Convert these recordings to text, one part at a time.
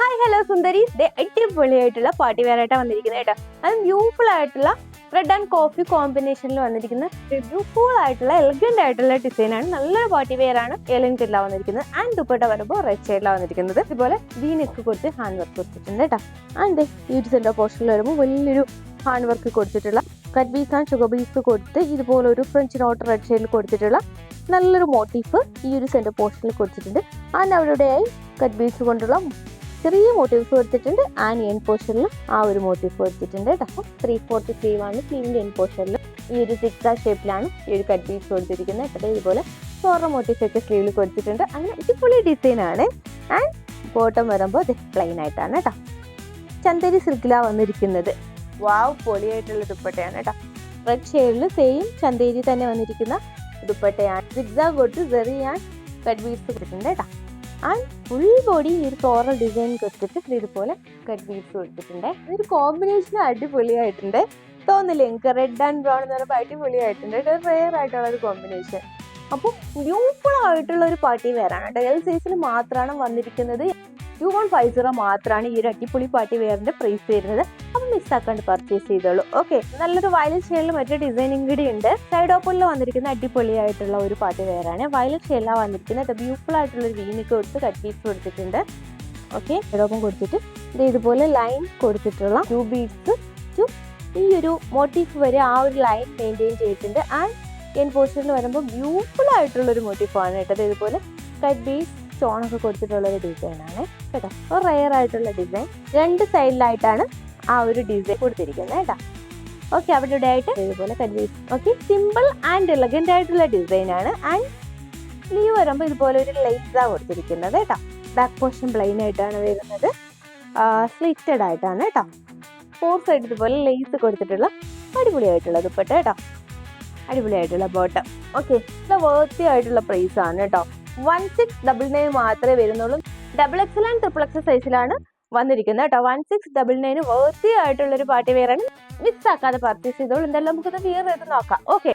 Hi hello സുന്ദരീസ്, അടിപൊളിയായിട്ടുള്ള party wear ആയിട്ടാണ് വന്നിരിക്കുന്നത് കേട്ടോ. അത് ബ്യൂട്ടിഫുൾ ആയിട്ടുള്ള റെഡ് ആൻഡ് കോഫി കോമ്പിനേഷനിൽ വന്നിരിക്കുന്ന ബ്യൂട്ടിഫുൾ ആയിട്ടുള്ള എലഗന്റ് ആയിട്ടുള്ള ഡിസൈൻ ആണ്. നല്ലൊരു പാർട്ടി വെയർ ആണ്. എലഗന്റിലാണ് വന്നിരിക്കുന്നത്. ആൻഡ് ദുപ്പട്ട വരുമ്പോൾ റെഡ് ഷെയ്ഡിലാണ് വന്നിരിക്കുന്നത്. ഇതുപോലെ വീനെക്ക് കൊടുത്ത് ഹാൻഡ് വർക്ക് കൊടുത്തിട്ടുണ്ട് കേട്ടോ. ആൻഡ് ഈ ഒരു സെന്റർ പോർഷനിൽ വരുമ്പോൾ വലിയൊരു ഹാൻഡ് വർക്ക് കൊടുത്തിട്ടുള്ള കട്ട് ബീസ് ആൻഡ് ഷുഗർ ബീസ് കൊടുത്ത് ഇതുപോലെ ഒരു ഫ്രഞ്ച് നോട്ട് റെഡ് ഷെയ്ഡിൽ കൊടുത്തിട്ടുള്ള നല്ലൊരു മോട്ടീഫ് ഈ ഒരു സെന്റർ പോർഷനിൽ കൊടുത്തിട്ടുണ്ട്. ആൻഡ് അവിടെയായി കട്ട് ബീസ് കൊണ്ടുള്ള ചെറിയ മോട്ടീവ്സ് കൊടുത്തിട്ടുണ്ട്. ആൻഡ് എൻ പോർഷനിൽ ആ ഒരു മോട്ടീഫ് കൊടുത്തിട്ടുണ്ട് കേട്ടോ. 3/4 സ്ലീവ് ആണ്. സ്ലീവിന്റെ എൻ പോർഷനിൽ ഈ ഒരു സിക്സാ ഷേപ്പിലാണ് ഈ ഒരു കട്ട് ബീസ് കൊടുത്തിരിക്കുന്നത് കേട്ടോ. ഇതുപോലെ ഫോറ മോട്ടീഫ് ഒക്കെ സ്ലീവിൽ കൊടുത്തിട്ടുണ്ട്. അങ്ങനെ ഇതുപോലെ ഡിസൈൻ ആണ്. ആൻഡ് ബോട്ടം വരുമ്പോൾ ഇത് പ്ലെയിൻ ആയിട്ടാണ് കേട്ടോ. ചന്തേരി സിൽക്കിലാണ് വന്നിരിക്കുന്നത്. വാവ്, പൊളിയായിട്ടുള്ള ദുപ്പട്ടയാണ് കേട്ടോ. റെഡ് ഷെയ്ഡിൽ സെയിം ചന്തേരി തന്നെ വന്നിരിക്കുന്ന ദുപ്പട്ടയാണ്. സിക്സാ കൊടുത്ത് സെറി ആൻഡ് കട്ട് ബീസ് കൊടുത്തിട്ടുണ്ട് കേട്ടോ. ആൻഡ് ഫുൾ ബോഡി ഈ ഒരു ഫ്ലോറൽ ഡിസൈൻ കൊടുത്തിട്ട് ഇതുപോലെ കട്ട് ബീഡ്സ് കൊടുത്തിട്ടുണ്ട്. ഇതൊരു കോമ്പിനേഷൻ അടിപൊളിയായിട്ടുണ്ട്. തോന്നില്ലേ എനിക്ക്? റെഡ് ആൻഡ് ബ്രൗൺ എന്ന് പറയുമ്പോൾ അടിപൊളിയായിട്ടുണ്ട്. റെയർ ആയിട്ടുള്ള ഒരു കോമ്പിനേഷൻ. അപ്പോൾ ബ്യൂട്ടിഫുൾ ആയിട്ടുള്ള ഒരു പാർട്ടി വെയർ ആണ് കേട്ടോ. എൽ സൈസിൽ മാത്രമാണ് വന്നിരിക്കുന്നത്. 2150 മാത്രമാണ് ഈ ഒരു അടിപൊളി പാർട്ടി വെയറിന്റെ പ്രൈസ് വരുന്നത്. അപ്പം മിസ്സാക്കാണ്ട് പർച്ചേസ് ചെയ്തോളൂ. ഓക്കെ, നല്ലൊരു വയലറ്റ് ഷെയ്ഡിൽ മറ്റൊരു ഡിസൈനിങ് കൂടി ഉണ്ട്. സൈഡ് ഓപ്പണിൽ വന്നിരിക്കുന്ന അടിപൊളിയായിട്ടുള്ള ഒരു പാർട്ടി വെയർ ആണ്. വയലറ്റ് ഷെയ്ഡിലാണ് വന്നിരിക്കുന്നത്. ബ്യൂട്ടിഫുൾ ആയിട്ടുള്ള ഒരു വീനിക്ക് കൊടുത്ത് കട്ട് പീസ് കൊടുത്തിട്ടുണ്ട്. ഓക്കെ, സൈഡ് ഓപ്പൺ കൊടുത്തിട്ട് ഇതുപോലെ ലൈൻ കൊടുത്തിട്ടുള്ള 2 ബീഡ്സ് ഈ ഒരു മോട്ടീഫ് വരെ ആ ഒരു ലൈൻ മെയിൻറ്റെയിൻ ചെയ്തിട്ടുണ്ട്. ആൻഡ് എൻ പോർഷനിൽ വരുമ്പോൾ ബ്യൂട്ടിഫുൾ ആയിട്ടുള്ള ഒരു മോട്ടീഫാണ് കേട്ടത്. ഇതുപോലെ കട്ട് ബീസ് സ്റ്റോണൊക്കെ കൊടുത്തിട്ടുള്ള ഒരു ഡിസൈൻ ആണ് കേട്ടോ. അപ്പോൾ റെയർ ആയിട്ടുള്ള ഡിസൈൻ. 2 സൈഡിലായിട്ടാണ് ആ ഒരു ഡിസൈൻ കൊടുത്തിരിക്കുന്നത് കേട്ടോ. ഓക്കെ, അവിടെ ഇവിടെ ആയിട്ട് ഇതുപോലെ cut beads. Okay, simple and elegant ആയിട്ടുള്ള ഡിസൈൻ ആണ്. ആൻഡ് സ്ലീവ് വരുമ്പോൾ ഇതുപോലെ ഒരു ലേസാണ് കൊടുത്തിരിക്കുന്നത് കേട്ടോ. ബാക്ക് പോർഷൻ പ്ലെയിൻ ആയിട്ടാണ് വരുന്നത്. സ്ലിറ്റഡ് ആയിട്ടാണ് കേട്ടോ. 4 സൈഡ് ഇതുപോലെ ലേസ് കൊടുത്തിട്ടുള്ള അടിപൊളിയായിട്ടുള്ള ദുപ്പട്ട കേട്ടോ. അടിപൊളിയായിട്ടുള്ള ബോട്ടം. ഓക്കെ, നല്ല വേർത്തി ആയിട്ടുള്ള പ്രൈസ് ആണ് കേട്ടോ. 1699 മാത്രമേ വരുന്നുള്ളൂ. XXL ആൻഡ് XXL സൈസിലാണ് വന്നിരിക്കുന്നത് കേട്ടോ. 1699 വേർത്തി ആയിട്ടുള്ള ഒരു പാർട്ടി വെയർ ആണ്. മിക്സ് ആക്കാതെ പർച്ചേസ് ചെയ്തോളൂ. എന്തായാലും നമുക്കത് വിയർ ചെയ്ത് നോക്കാം. ഓക്കെ,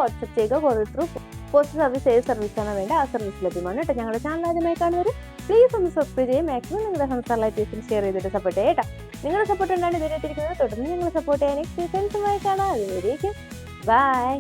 വാട്സ്ആപ്പ് ചെയ്യുക. കൊറിയർ ത്രൂ പോസ്റ്റ് സർവീസ് ഏത് സർവീസാണ് വേണ്ടത് ആ സർവീസ് ലഭ്യമാണ് കേട്ടോ. ഞങ്ങളുടെ ചാനൽ ആദ്യമായി കാണുന്നവർ പ്ലീസ് ഒന്ന് സബ്സ്ക്രൈബ് ചെയ്യുക. മാക്സിമം നിങ്ങളുടെ സംസ്ഥാനമായിട്ട് ഷെയർ ചെയ്തിട്ട് സപ്പോർട്ട് ചെയ്യുക കേട്ടോ. നിങ്ങളുടെ സപ്പോർട്ട് ഉണ്ടാണ് ഇതുവരെ എത്തിയിരിക്കുന്നത്. തുടർന്ന് ഞങ്ങൾ സപ്പോർട്ട് ചെയ്യാൻ നെക്സ്റ്റ് കാണാം. അതുവരേക്കും ബൈ.